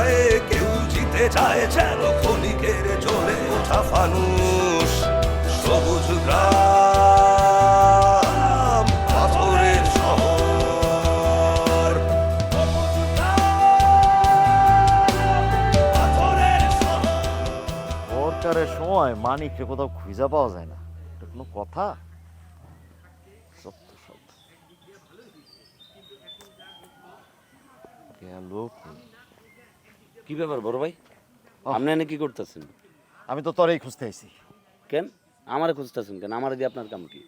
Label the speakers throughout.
Speaker 1: লড়াইয়ে কেউ জিতে যায় যেন ক্ষণিকের জ্বলে ওঠা ফানুষ। সবুজ গ্রাম, পাথরের শহর, সবুজ গ্রাম, পাথরের শহর।
Speaker 2: দরকারের সময় মানিককে কোথাও খুঁজে পাওয়া যায় না, এটা কোনো কথা? সত্য সত্য গেল কই?
Speaker 3: কি ব্যাপার বড় ভাই, আপনি এনে কি করতেছেন?
Speaker 2: আমি তো তোরেই খুঁজতে আইছি।
Speaker 3: কেন আমারে খুঁজতেছেন কেন? আমার দিয়ে আপনার কাম কি?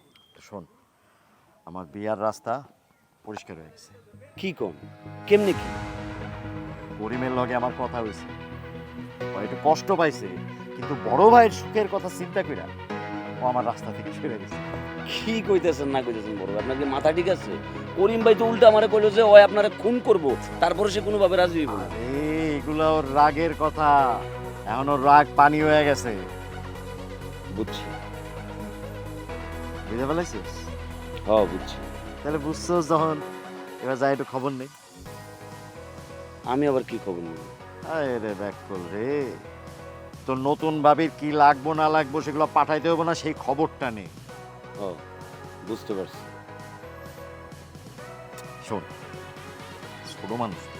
Speaker 2: শোন, আমার বিয়ার রাস্তা পরিষ্কার হয়ে গেছে।
Speaker 3: কি কোন? কেমনে কি?
Speaker 2: করিমের লগে আমার কথা হয়েছে, ও একটু কষ্ট পাইছে, কিন্তু বড় ভাইয়ের সুখের কথা চিন্তা কইরা ও আমার রাস্তা থেকে সরে গেছে।
Speaker 3: কি কইতেছেন না কইতেছেন বড় ভাই, আপনার কি মাথা ঠিক আছে? করিম ভাই তো উল্টা আমারে কইলো যে ওই আপনারে খুন করব, তারপরে সে কোনোভাবে রাজি হইব না।
Speaker 2: আরে এগুলা ওর রাগের কথা, এখন ওর রাগ পানি হয়ে গেছে।
Speaker 3: বুঝছি,
Speaker 2: বুঝতে পারছিস?
Speaker 3: হ্যাঁ বুঝছি।
Speaker 2: তাহলে বুঝছস যখন, এবার যাই একটু খবর নেই।
Speaker 3: আমি আবার কি খবর নেব?
Speaker 2: আরে রে ব্যাককল রে, তোর নতুন ভাবির কি লাগবো না লাগবো সেগুলো পাঠাইতে হবে না, সেই খবরটা নেই।
Speaker 3: ও বুঝতে পারছি।
Speaker 2: শোন, ছোট মানুষ তো,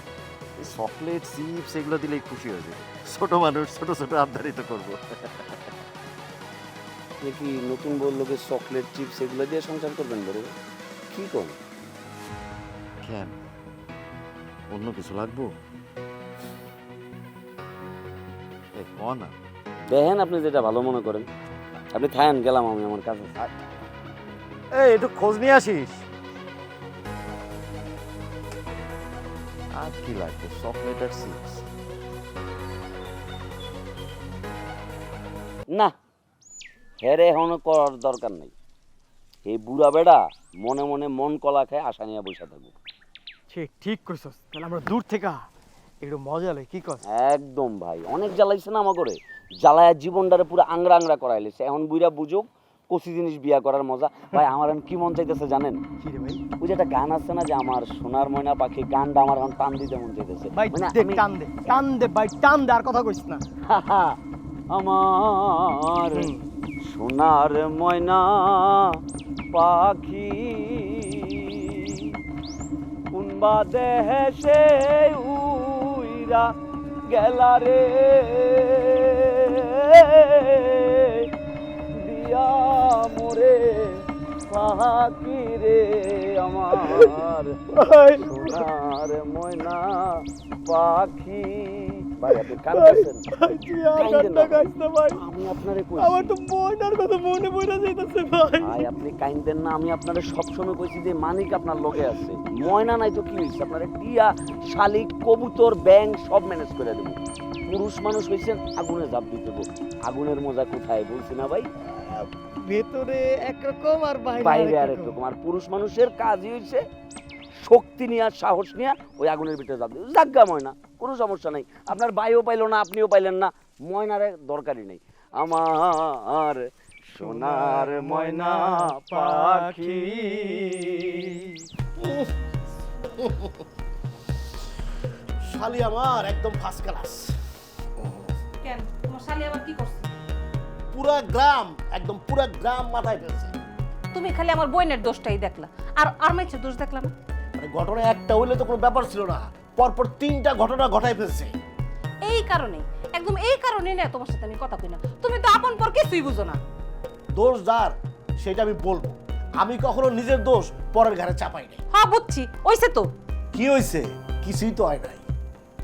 Speaker 2: এই চকলেট চিপস এগুলো দিলেই খুশি হয়ে যাবে। ছোট মানুষ ছোট ছোট আবদারি তো করবো।
Speaker 3: আপনি কি নতুন বউ লোকের চকলেট চিপস এগুলো দিয়ে সংসার করবেন বড় ভাই? কি কোন?
Speaker 2: কেন, অন্য কিছু লাগবো? এ ক না।
Speaker 3: দেখেন আপনি যেটা ভালো মনে করেন। আপনি থাকেন, গেলাম আমি আমার কাছে।
Speaker 2: এই একটু খোঁজ নিয়ে আসিস। আর কি লাগবে? চকলেট আর চিপস?
Speaker 3: না, হেরে এখনো করার দরকার নাই। এই বুড়া বেড়া মনে মনে মন কলা খায় আশা নিয়ে বসে থাকবো।
Speaker 4: ঠিক ঠিক কইছস, তাহলে আমরা দূর থেকে একটু মজা লই, কি কস?
Speaker 3: একদম ভাই, অনেক জ্বালাইছে না আমাকে, জ্বালায়া জীবনটারে পুরো আংরা আংরা করাইলেছে। এখন বুড়া বুঝুক কচি জিনিস বিয়া করার মজা। ভাই আমার এখন কি মন চাইতেছে জানেন?
Speaker 4: কি রে ভাই?
Speaker 3: ওই যে একটা গান আছে না যে আমার সোনার ময়না পাখি, গানটা আমার এখন টান দিতে মন চাইতেছে।
Speaker 4: ভাই
Speaker 3: মানে
Speaker 4: দে,
Speaker 3: আমি-
Speaker 4: টান দে টান দে ভাই, টান দে, আর কথা কইস না।
Speaker 3: আমার সোনার ময়না পাখি কোনবা দেশে উইরা গেলা রে, দিয়া মোরে পাখি রে আমার সোনার ময়না পাখি। ভাই আপনি কাঁদতেছেন?
Speaker 4: ভাই তুই আর
Speaker 3: কাইন্দেন
Speaker 4: কান্না
Speaker 3: না।
Speaker 4: গাইস না ভাই,
Speaker 3: আমি আপনারে কই,
Speaker 4: আমার তো ময়নার কথা মনে পড়ে যাইতাছে ভাই।
Speaker 3: ভাই আপনি কাইন্দেন না। আমি আপনারে সবসময় কইছি যে মানিক আপনার লগে আছে, ময়না নাই তো কি হইছে? আপনারে টিয়া শালিক কবুতর ব্যাং সব ম্যানেজ করে দেব। পুরুষ মানুষ হইছেন, আগুনে ঝাঁপ দিতে হবে। আগুনের মজা কোথায় বলছি না ভাই?
Speaker 4: ভেতরে একরকম আর
Speaker 3: বাইরে আরেক রকম। আর পুরুষ মানুষের কাজই হইছে শক্তি নিয়ে সাহস নিয়ে ওই আগুনের ভিতরে ঝাঁপ দিবে। জাগ্গা ময়না, কোনো সমস্যা নাই। আপনার ভাইও পাইলো না, আপনিও পাইলেন না, ময়নারে দরকারই নেই। আমার সোনার ময়না পাখি।
Speaker 5: শালি আমার একদম ফার্স্ট ক্লাস।
Speaker 6: কেন তোমার শালি আবার কি করছে?
Speaker 5: পুরা গ্রাম, একদম পুরা গ্রাম মাথায় ফেলছে।
Speaker 6: তুমি খালি আমার বোনের দোষটাই দেখলা, আর আর মাইছে দোষ দেখলা না?
Speaker 5: মানে ঘটনা একটা হইলে তো কোনো ব্যাপার ছিল না, পরপর তিনটা ঘটনা ঘটায় ফেলছে।
Speaker 6: এই কারণে, একদম এই কারণে না তোমার সাথে আমি কথা কই না। তুমি তো আপন পর কিছুই বুঝো না।
Speaker 5: দোষ যার সেটা আমি বলবো, আমি কখনো নিজের দোষ পরের ঘাড়ে চাপাই নাই।
Speaker 6: হ্যাঁ বুঝছি, ওইছে তো।
Speaker 5: কি হয়েছে? কিছুই তো হয় নাই।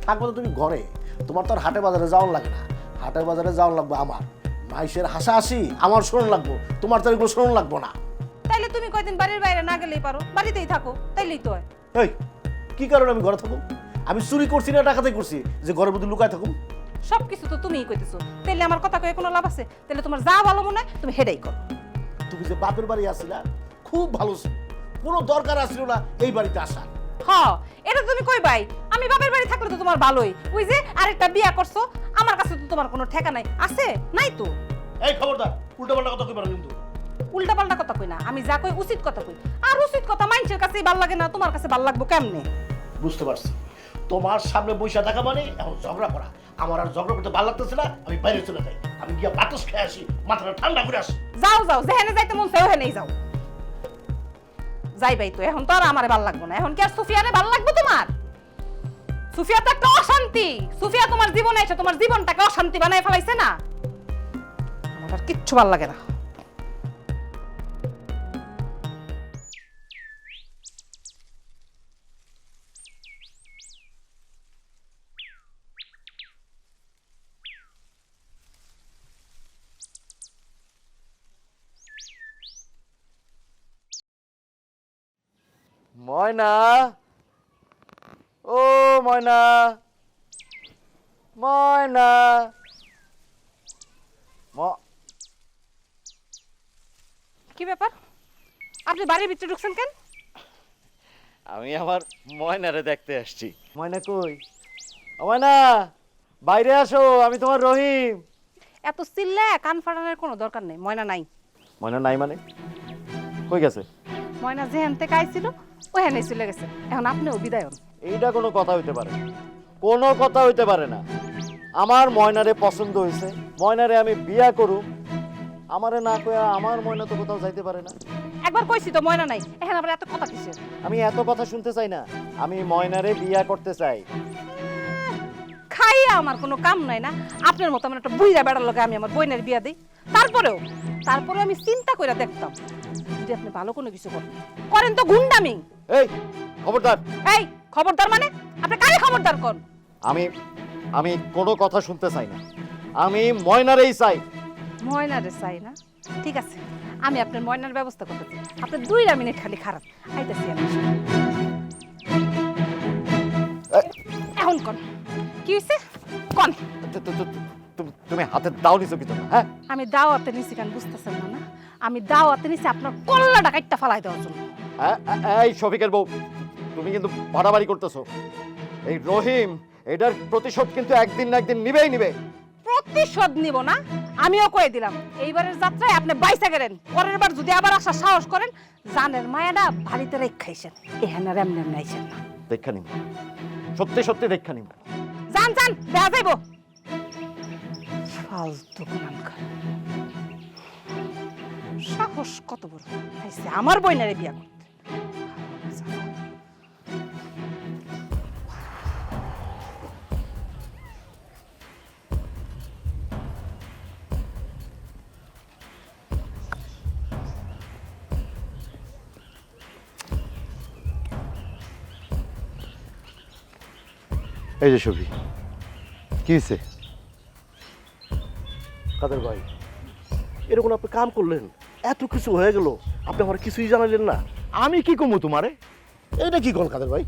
Speaker 5: থাকবো তো তুমি ঘরে, তোমার তো আর হাটে বাজারে যাওয়ার লাগে না। হাটে বাজারে যাওয়ার লাগবে আমার, মাইসের হাসাহাসি আমার শোন লাগবো, তোমার তো এগুলো শোন লাগবো না।
Speaker 6: তাইলে তুমি কয়দিন বাড়ির বাইরে না গেলেই পারো, বাড়িতেই থাকো, তাইলেই তো হয়।
Speaker 5: এই কি কারণে আমি ঘরে থাকুম? আমি চুরি করছি না ডাকাতি করছি যে ঘরের মধ্যে লুকায় থাকুম?
Speaker 6: সবকিছু তো তুমিই কইতেছো, তাইলে আমার কথা কয়ে কোনো লাভ আছে? তাইলে তোমার যা ভালো মনে হয় তুমি হেডাই করো।
Speaker 5: তুমি যে বাপের বাড়ি আসছিলা খুব ভালো ছিল, কোনো দরকার আসছিল না এই বাড়িতে আসা।
Speaker 6: হ্যাঁ, এটা তুমি কই ভাই? আমি বাপের বাড়ি থাকলে তো তোমার ভালোই। ওই যে আরেকটা বিয়া করছো, আমার কাছে তো তোমার কোনো ঠেকা নাই। আছে? নাই তো।
Speaker 5: এই খবরদার, উল্টো পাল্টা কথা কইবা না কিন্তু।
Speaker 6: উল্টা পাল্টা কথা কই না, আমি যা কই উচিত কথা কই। আর উচিত কথা মানুষের কাছেই ভাল লাগে না, তোমার কাছে ভাল লাগবো কেমনে?
Speaker 5: বুঝতে পারছি, তোমার সামনে বৈশা থাকা মানে এখন ঝগড়া করা। আমার আর ঝগড়া করতে ভালো লাগতেছে না, আমি বাইরে চলে যাই। আমি গিয়া বাতাস খেয়ে আসি, মাথাটা ঠান্ডা করে আসি।
Speaker 6: যাও যাও, যেখানে যাইতে মন চাই ওখানেই যাও। যাইবাই তো, এখন তো আর আমারে ভাল লাগবে না। এখন কি আর সুফিয়ারে ভাল লাগবে তোমার? সুফিয়া তো একটা অশান্তি। সুফিয়া তোমার জীবনে এসে তোমার জীবনটাকে অশান্তি বানায় ফেলাইছে না। আমার আর কিচ্ছু ভাল লাগে না।
Speaker 2: ময়না, ও ময়না, ময়না,
Speaker 6: কি ব্যাপার, আপনি বাড়ির ভিতরে ঢুকছেন কেন?
Speaker 2: আমি আমার ময়নারে দেখতে আসছি। ময়না কই? ও ময়না, বাইরে আসো, আমি তোমার রহিম।
Speaker 6: এত চিল্লা কান ফাটানোর কোনো দরকার নেই। ময়না নাই।
Speaker 2: ময়না নাই মানে? কই গেছে?
Speaker 6: ময়না যেখান থেকে আইছিল ওখানে চলে গেছে। এখন আপনিও বিদায় হন।
Speaker 2: এইটা কোনো কথা হইতে পারে না, কোনো কথা হইতে পারে না। আমার ময়নারে পছন্দ হয়েছে, ময়নারে আমি বিয়া করুম। আমারে না কইয়া আমার ময়না তো কোথাও যাইতে পারে না।
Speaker 6: একবার কইছি তো ময়না নাই, এখন আবার এত কথা কিসের?
Speaker 2: আমি এত কথা শুনতে চাই না, আমি ময়নারে বিয়া করতে চাই।
Speaker 6: খাইয়া আমার কোনো কাম নাই না? আপনার মতো আমার একটা বুইরা বেড়ার লগে আমি আমার বোনের বিয়া দিই। তারপরেও আমি চিন্তা করে দেখতাম যদি আপনি ভালো কোনো কিছু করেন তো গুন্ডামি।
Speaker 2: এই খবরদার!
Speaker 6: এই খবরদার মানে? আপনি কারে খবরদার কোন?
Speaker 2: আমি আমি কোনো কথা শুনতে চাই না, আমি ময়নারেই চাই।
Speaker 6: ময়নারে চাই না? ঠিক আছে, আমি আপনার ময়নার ব্যবস্থা করতেছি। আপনি 2 মিনিট খালি খারাপ আইতাছি আমি। এখন কোন কি হইছে কোন?
Speaker 2: তুমি হাতে দাও নিছো কি জন্য? হ্যাঁ,
Speaker 6: আমি দাওয়াতে নিছি কেন বুঝতেছেন না? আমি দাওয়াতে নিছি আপনার কল্লাটা কাটটা ফালাই দেওয়ার জন্য।
Speaker 2: এই শফিকের বউ, তুমি কিন্তু বাড়াবাড়ি করতেছো। এই রহিম এটার প্রতিশোধ কিন্তু একদিন না একদিন নিবেই নিবে।
Speaker 6: প্রতিশোধ নিব না? আমিও কয়ে দিলাম এইবারের যাত্রায় আপনি বাইসা গেলেন। পরের বার যদি আবার আসার সাহস করেন, জানের মায়াটা বাড়িতে রেখাইছেন, এখানে আর এমনি এমনি আইছেন না।
Speaker 2: দেখা নিব, সত্যি সত্যি দেখা নিব।
Speaker 6: যান যান, দেখা যাইব। ফালতু গুনানকার, সাহস কত বড় আইছে আমার বইনারে বিয়া করতে।
Speaker 2: এই যে শফি, কি হয়েছে?
Speaker 5: কাদের ভাই, এরকম আপনি কাম করলেন, এত কিছু হয়ে গেল, আপনি আমার কিছুই জানালেন না।
Speaker 7: আমি কি কমু তোমারে?
Speaker 5: এইটা কি কোন কাদের ভাই?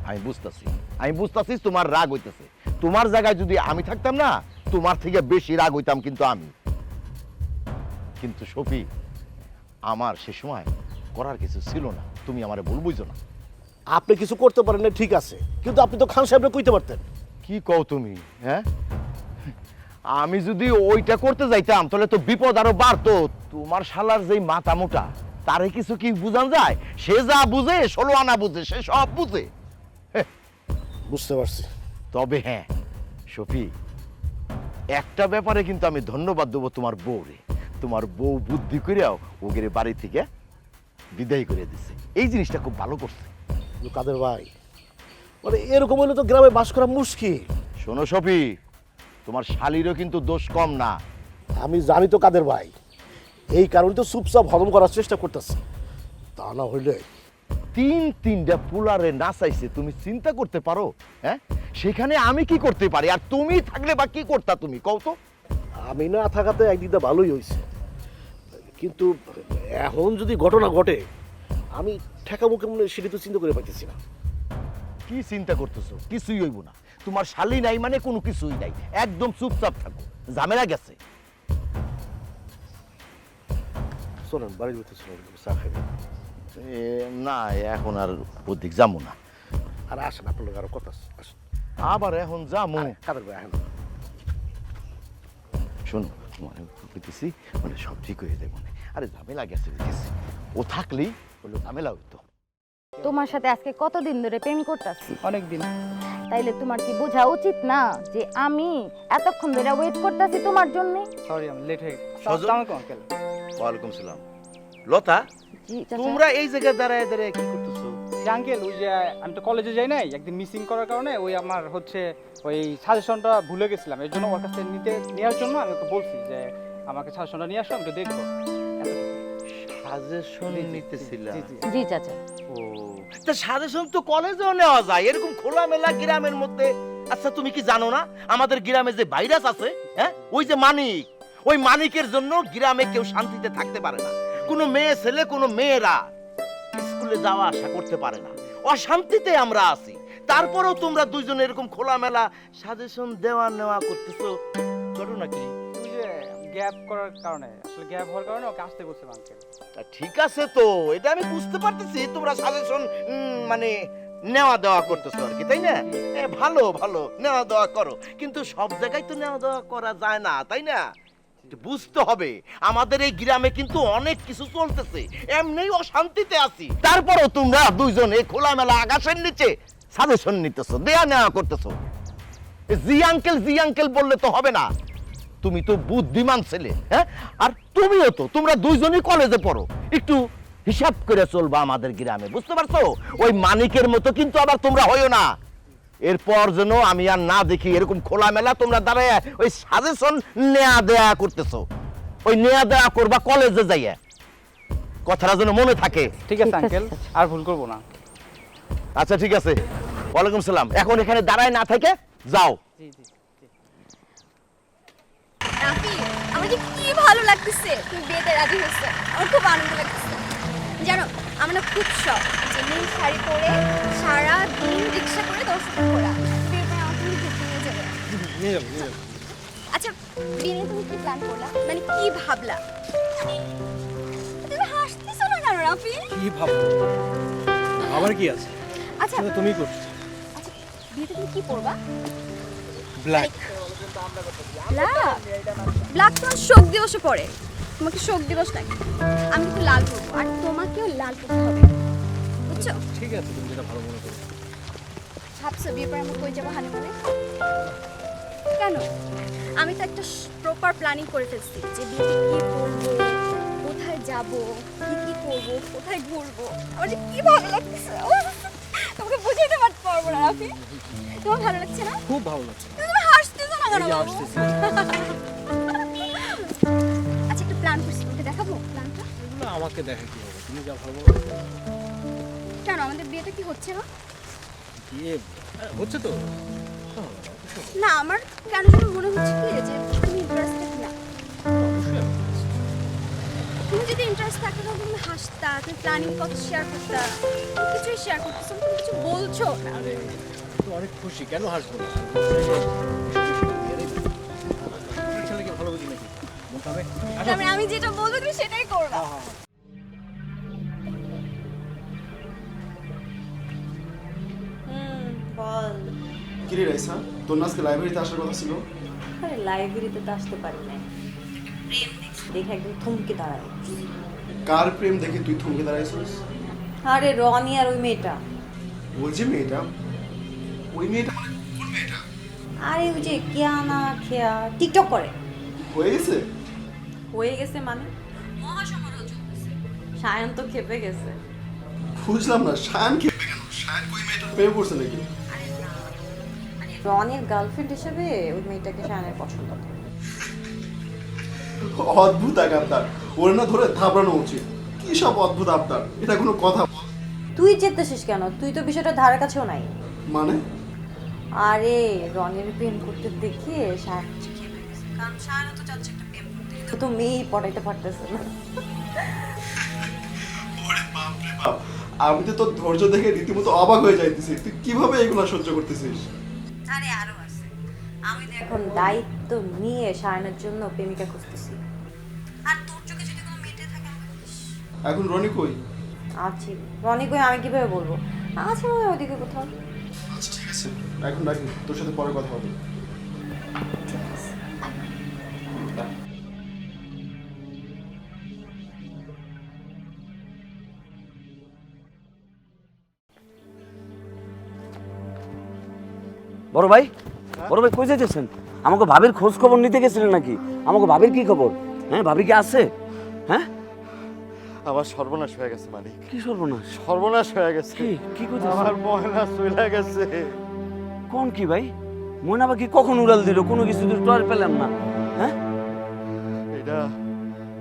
Speaker 7: আমি বুঝতাছি তোমার রাগ হইতেছে। তোমার জায়গায় যদি আমি থাকতাম না, তোমার থেকে বেশি রাগ হইতাম কিন্তু আমি। কিন্তু শফি, আমার সে সময় করার কিছু ছিল না, তুমি আমারে ভুল বুঝো না।
Speaker 5: আপনি কিছু করতে পারেন না ঠিক আছে, কিন্তু আপনি তো খান সাহেবরে কইতে পারতেন।
Speaker 7: কি কও তুমি? হ্যাঁ, আমি যদি ওইটা করতে যাইতাম তাহলে তো বিপদ আরো বাড়তো। তোমার শালার যেই মাথা মোটা, তারে কিছু কি বুঝান যায়? সে যা বুঝে, 16 আনা বুঝে, সে সব বুঝে।
Speaker 5: বুঝতে পারছি।
Speaker 7: তবে হ্যাঁ শফি, একটা ব্যাপারে কিন্তু আমি ধন্যবাদ দেবো তোমার বউরে। তোমার বউ বুদ্ধি করেও ওগের বাড়ি থেকে বিদায় করে দিছে, এই জিনিসটা খুব ভালো করছে।
Speaker 5: কাদের ভাই, মানে এরকম হলে তো গ্রামে বাস করা মুশকিল।
Speaker 7: শোনো শফি, তোমার শালিরও কিন্তু দোষ কম না।
Speaker 5: আমি জানি তো কাদের ভাই, এই কারণে তো চুপচাপ হজম করার চেষ্টা করতেছি। তা না হইলে
Speaker 7: 3-3টা পুলারে নাচাইছে, তুমি চিন্তা করতে পারো? হ্যাঁ, সেখানে আমি কি করতে পারি? আর তুমি থাকলে বা কি করতা তুমি, কও তো?
Speaker 5: আমি না থাকাতে একদিকটা ভালোই হয়েছে, কিন্তু এখন যদি ঘটনা ঘটে আমি ঠেকাবো কেমন সেটা তো চিন্তা করে পাইতেছি না।
Speaker 7: কি চিন্তা করতেছো? কিছুই হইব না। তোমার শালি নাই মানে কোনো কিছুই নাই, একদম চুপচাপ থাকো, ঝামেলা গেছে।
Speaker 5: শোনেন, বাড়ির ভিতরে শোনেন, চা খাবেন?
Speaker 7: না, এখন আর ওদিক যাবো না।
Speaker 5: আর আসেন, আপনার লোক আরো কথা আছে, আসেন।
Speaker 7: আবার এখন যাবো?
Speaker 5: কাদের ভাই এখন
Speaker 7: শোনো, মানে বলতেছি, মানে সব ঠিক হয়ে যাবে। আরে ঝামেলা গেছে গেছে, ও থাকলেই হলো ঝামেলা হইতো।
Speaker 8: তোমার সাথে আজকে কতদিন ধরে প্রেম করতেছি?
Speaker 4: অনেক দিন।
Speaker 8: তাইলে তোমার কি বোঝা উচিত না যে আমি এতক্ষণ ধরে ওয়েট করতেছি তোমার জন্য?
Speaker 4: সরি আমি লেট হয়ে গেছে।
Speaker 7: সজল?
Speaker 4: আসসালামু আলাইকুম আঙ্কেল।
Speaker 7: ওয়ালাইকুম সালাম। লতা,
Speaker 8: জি চাচা।
Speaker 7: তোমরা এই জায়গায় দাঁড়ায় দাঁড়ায় কি করতেছো?
Speaker 4: যে আঙ্কেল ওই যে আমি তো কলেজে যাই নাই, একদিন মিসিং করার কারণে ওই আমার হচ্ছে ওই সাজেশনটা ভুলে গেছিলাম, এর জন্য ওর কাছ থেকে নেওয়ার জন্য আমি ওকে বলছি যে আমাকে সাজেশনটা নিয়ে আসো, আমি একটু দেখবো।
Speaker 7: সাজেশন নিতেছিলা?
Speaker 4: জি জি।
Speaker 8: জি চাচা।
Speaker 7: ও, তা সাজেশন তো কলেজেও নেওয়া যায়, এরকম খোলামেলা গ্রামের মধ্যে। আচ্ছা, তুমি কি জানো না আমাদের গ্রামে যে ভাইরাস আছে, হ্যাঁ, ওই যে মানিক, ওই মানিকের জন্য গ্রামে কেউ শান্তিতে থাকতে পারে না। কোনো মেয়ে ছেলে, কোনো মেয়েরা স্কুলে যাওয়া আসা করতে পারে না, অশান্তিতে আমরা আছি। তারপরেও তোমরা দুইজনে এরকম খোলামেলা সাজেশন দেওয়া নেওয়া করতেছো, ঘটনা কি?
Speaker 4: ওই যে গ্যাপ করার কারণে, আসলে গ্যাপ হওয়ার কারণে ওকে আসতে বলছিলাম আঙ্কেল।
Speaker 7: তা ঠিক আছে, তো এটা আমি বুঝতে পারতেছি তোমরা সাজেশন মানে নেওয়া দেওয়া করতেছো আর কি, তাই না? ভালো ভালো, নেওয়া দেওয়া করো, কিন্তু সব জায়গায় তো নেওয়া দেওয়া করা যায় না, তাই না? একটু বুঝতে হবে আমাদের এই গ্রামে কিন্তু অনেক কিছু চলতেছে, এমনিই অশান্তিতে আছি, তারপরও তোমরা দুইজন এই খোলামেলা আকাশের নিচে সাজেশন নিতেছো, দেয়া নেওয়া করতেছো। জি আঙ্কেল বললে তো হবে না, তুমি তো বুদ্ধিমান ছেলে, হ্যাঁ, আর তুমিও তো, তোমরা দুইজনই কলেজে পড়ো, একটু হিসাব করে চলবা আমাদের গ্রামে, বুঝতে পারছো? ওই মানিকের মতো কিন্তু আবার তোমরা হইও না। এরপর যেন আমি আর না দেখি এরকম খোলামেলা তোমরা দাঁড়ায় ওই সাজেশন নেয়া দেয়া করতেছো। ওই নেয়া দেয়া করবা কলেজে যাইয়া, কথাটা যেন মনে থাকে।
Speaker 4: ঠিক আছে আঙ্কেল, আর ভুল করবো না।
Speaker 7: আচ্ছা ঠিক আছে, ওয়ালাইকুম সালাম। এখন এখানে দাঁড়ায় না থেকে যাও।
Speaker 4: জি জি।
Speaker 9: রাফি, আমার যে কি ভালো লাগতেছে তুমি বিয়েতে রাজি হয়েছে, আমার খুব আনন্দ লাগতেছে। জানো, আমার না খুব শখ যে নীল শাড়ি পরে সারা দিন রিক্সা করে তোর সাথে ঘোরা। বিয়ের পরে আমাকে তুমি ঘুরতে নিয়ে যাবে। আচ্ছা, বিয়ে নিয়ে তুমি কি প্ল্যান করলা, মানে কি ভাবলা? তুমি হাসতেছো না কেন রাফি?
Speaker 10: কি ভাববো, আমার কি আছে,
Speaker 9: আচ্ছা
Speaker 10: সেটা তুমি করছো।
Speaker 9: আচ্ছা, বিয়েতে তুমি কি পরবা?
Speaker 10: ব্ল্যাক।
Speaker 9: ব্ল্যাক? ব্ল্যাক তোমার শোক দিবসে পরে, তোমাকে শোক দিবস নাকি? আমি একটু লাল পরবো, আর তোমাকেও লাল পরতে হবে, বুঝছো?
Speaker 10: ঠিক আছে, তুমি যেটা ভালো মনে করো।
Speaker 9: ভাবছো বিয়ের পর আমরা কই যাবো হানিমুনে? কেন? আমি তো একটা প্রপার প্ল্যানিং করে ফেলছি যে বিয়েতে কি করবো, কোথায় যাব, কি করবো, কোথায় ঘুরবো। আমার যে কি ভালো লাগতেছে, তোমাকে বুঝাতে পারবো না রাফি। তোমার ভালো লাগছে না?
Speaker 10: খুব ভালো লাগছে।
Speaker 9: তুমি হাসতেছো না কেন?
Speaker 10: এই যে
Speaker 9: বাবু?
Speaker 10: হাসতেছি।
Speaker 9: আচ্ছা, একটা প্ল্যান করছি, তোমাকে দেখাবো প্ল্যানটা।
Speaker 10: এগুলো আমাকে দেখা কি হবে, তুমি যা ভালো মনে করো।
Speaker 9: কেন আমাদের বিয়েটা কি হচ্ছে না?
Speaker 10: বিয়ে হচ্ছে তো।
Speaker 9: না, আমার কেন যেন মনে হচ্ছে কি যে তুমি ইন্টারেস্টেড না।
Speaker 10: অবশ্যই আমি করছি।
Speaker 9: তুমি যদি ইন্টারেস্ট থাকতো তাহলে তুমি হাসতা, তুমি প্ল্যানিং কত শেয়ার করতা, তুমি কিছুই শেয়ার করতেছো না, তুমি কিছু বলছো না।
Speaker 10: আরে আমি তো অনেক খুশি, কেন হাসবো না? ছেলেকে ভালো বুঝি নাকি মন খাবে?
Speaker 9: তার মানে আমি যেটা বলবো তুমি সেটাই করবা।
Speaker 11: বল।
Speaker 5: কিরে রাইসা, তোর না আজকে লাইব্রেরিতে আসার কথা ছিল?
Speaker 11: আরে লাইব্রেরিতে তো আসতে পারি নাই, প্রেম দেখে একদম থমকে দাঁড়ায়।
Speaker 5: কার প্রেম দেখে তুই থমকে দাঁড়াইছিস?
Speaker 11: আরে রনি আর ওই মেয়েটা।
Speaker 5: বলছি মেয়েটা, ওই মেয়েটা মানে কোন মেয়েটা?
Speaker 11: আরে ওই যে কেয়ানা খেয়া টিকটক করে।
Speaker 5: হয়ে গেছে?
Speaker 11: হয়ে গেছে মানে মহাসমারোহ চলতেছে, সায়ন তো খেপে গেছে।
Speaker 5: বুঝলাম না, শায়ান খেপে কেন? শায়ান ওই মেয়েটার প্রেমে পড়ছে নাকি?
Speaker 11: আরে না, মানে রনির গার্লফ্রেন্ড হিসেবে ওই মেয়েটাকে সায়নের পছন্দ।
Speaker 5: অদ্ভুত এক আবদার, ওর না ধরে থাবড়ানো উচিত। কি সব অদ্ভুত আবদার, এটা কোনো কথা?
Speaker 11: তুই চেতেছিস কেন? তুই তো বিষয়টা ধারে কাছেও নাই।
Speaker 5: মানে?
Speaker 11: আরে রনির প্রেম করতে দেখে সায়ন খেপে গেছে, কারণ সায়ন তো চাচ্ছে একটা প্রেম করতে, কিন্তু তো মেয়েই পড়াইতে পারতেছে না।
Speaker 5: ওরে বাপ রে বাপ, আমি তো তোর ধৈর্য দেখে রীতিমতো অবাক হয়ে যাইতেছি। তুই কিভাবে এগুলো সহ্য করতেছিস?
Speaker 11: আরে আরো আছে, আমি তো এখন দায়িত্ব নিয়ে সায়নের জন্য প্রেমিকা খুঁজতেছি। আর তোর চোখে যদি কোনো মেয়েটে থাকে আমাকে বলিস।
Speaker 5: এখন রনি কই?
Speaker 11: আছি। রনি কই আমি কিভাবে বলবো? আছে মনে হয় ওদিকে কোথাও।
Speaker 5: আচ্ছা ঠিক আছে, এখন রাখি, তোর সাথে পরে কথা হবে।
Speaker 11: ঠিক আছে।
Speaker 3: বড় ভাই কই যাইতেছেন? আমাকে ভাবির খোঁজ খবর নিতে গেছিলেন নাকি? আমাকে ভাবির কি খবর? হ্যাঁ, ভাবি কি আছে? হ্যাঁ,
Speaker 2: আমার সর্বনাশ হয়ে গেছে মালিক,
Speaker 3: কি সর্বনাশ?
Speaker 2: সর্বনাশ হয়ে গেছে।
Speaker 3: কি কইতেছেন?
Speaker 2: আমার ময়না চলে গেছে।
Speaker 3: কোন কি ভাই? ময়না পাখি কখন উড়াল দিল? কোনো কিছু তো আর পেলাম না। হ্যাঁ,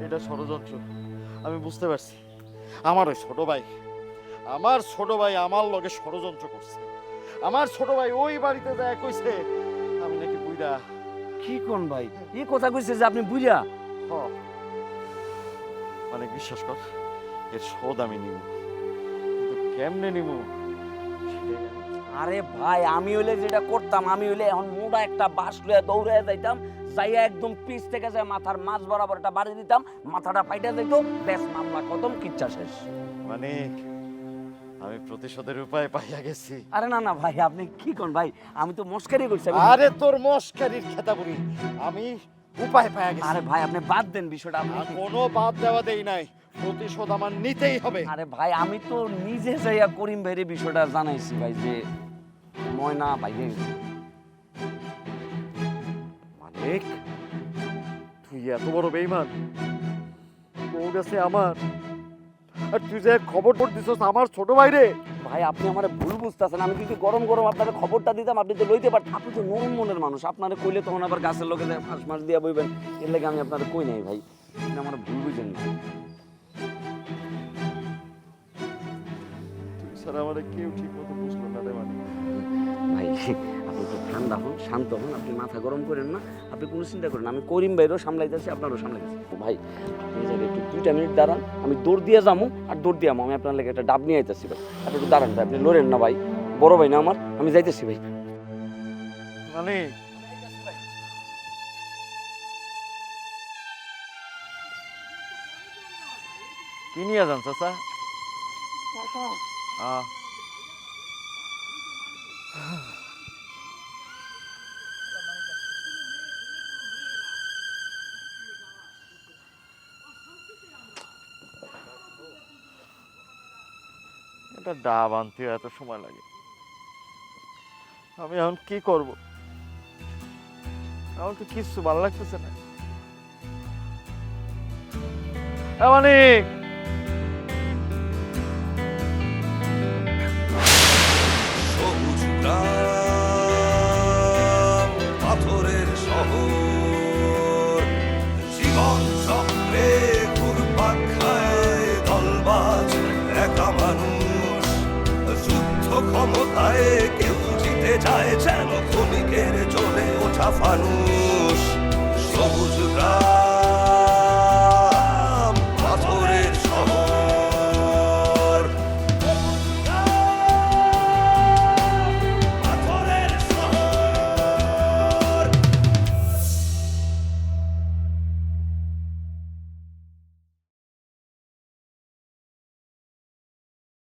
Speaker 2: এটা ষড়যন্ত্র, আমি বুঝতে পারছি। আমার ওই ছোট ভাই আমার লগে ষড়যন্ত্র করছে। আমার ছোট ভাই ওই বাড়িতে যায় কইছে আমি নাকি বুইড়া।
Speaker 3: কি কোন ভাই? এই কথা কইছে যে আপনি বুঝা?
Speaker 2: মানে বিশ্বাস কর, এর শোধ আমি নিব, কিন্তু কেমনে নিব সেটাই জানি না।
Speaker 3: আরে ভাই, আমি হইলে যেটা করতাম, আমি হইলে এখন মোটা একটা বাঁশ লইয়া দৌড়াইয়া যাইতাম, যাইয়া একদম পিছ থেকে যায় মাথার মাছ বরাবর একটা বাড়ি দিতাম, মাথাটা ফাইটা যাইত, ব্যাস মামলা খতম, কিচ্ছা শেষ।
Speaker 2: মানে আমি প্রতিশোধের উপায় পাইয়া গেছি।
Speaker 3: আরে না ভাই, আপনি কি কোন ভাই? আমি তো মস্কারি করছি।
Speaker 2: আরে তোর মস্কারির খেতা বুড়ি, আমি উপায় পাইয়া গেছি।
Speaker 3: আরে ভাই, আপনি বাদ দেন বিষয়টা। আপনি
Speaker 2: কোনো বাদ দেওয়া দেই নাই, প্রতিশোধ আমার নিতেই হবে।
Speaker 3: আরে ভাই, আমি তো নিজে যাইয়া করিম ভাইরে বিষয়টা জানাইছি ভাই, যে ময়না বাইরে গেছে।
Speaker 2: মালিক, তুই এত বড় বেঈমান, তোর কাছে আমার, আর তুই যে খবর দিছস আমার ছোট ভাইরে।
Speaker 3: ভাই, আপনি আমার ভুল বুঝতেছেন। আমি কিন্তু গরম আপনাকে খবরটা দিতাম, আপনি তো লইতে পারতেন। আপনি তো নরম মনের মানুষ, আপনারা কইলে তখন আবার গাছের লোকে ফাঁস মাস দিয়া বইবেন, এর লাগে আমি আপনারা কই নাই ভাই। আপনি আমার ভুল বুঝেন না।
Speaker 2: তুই ছাড়া আমার কেউ ঠিক মতো বুঝলো না রে মালিক।
Speaker 3: ভাই, আপনি তো ঠান্ডা হন, শান্ত হন, আপনি মাথা গরম করেন না, আপনি কোনো চিন্তা করেন না। আমি করিম ভাইরও সামলাইতেছি, আপনারও সামলাইতেছি। ভাই, আপনি জায়গায় একটু 2টা মিনিট দাঁড়ান, আমি দৌড় দিয়ে যাবো আর দৌড় দিয়ে আমি আপনার লাগে একটা ডাব নিয়ে আইতেছি ভাই। আপনি একটু দাঁড়ান ভাই, আপনি লড়েন না ভাই, বড় ভাই না আমার, আমি যাইতেছি ভাই।
Speaker 2: মালিক, কি নিয়ে যান চাচা? এটা ডাব আনতে এত সময় লাগে, আমি এখন কি করব? আমার তো কিচ্ছু ভালো লাগতেছে না। মানিক,
Speaker 1: সবুজ গ্রাম, পাথরের শহর, জীবন চক্রে ঘুরপাক খায় দলবাজ একা মানুষ। যুদ্ধ ক্ষমতায় কেউ জিতে যায় যেন ক্ষণিকের জ্বলে ওঠা ফানুস।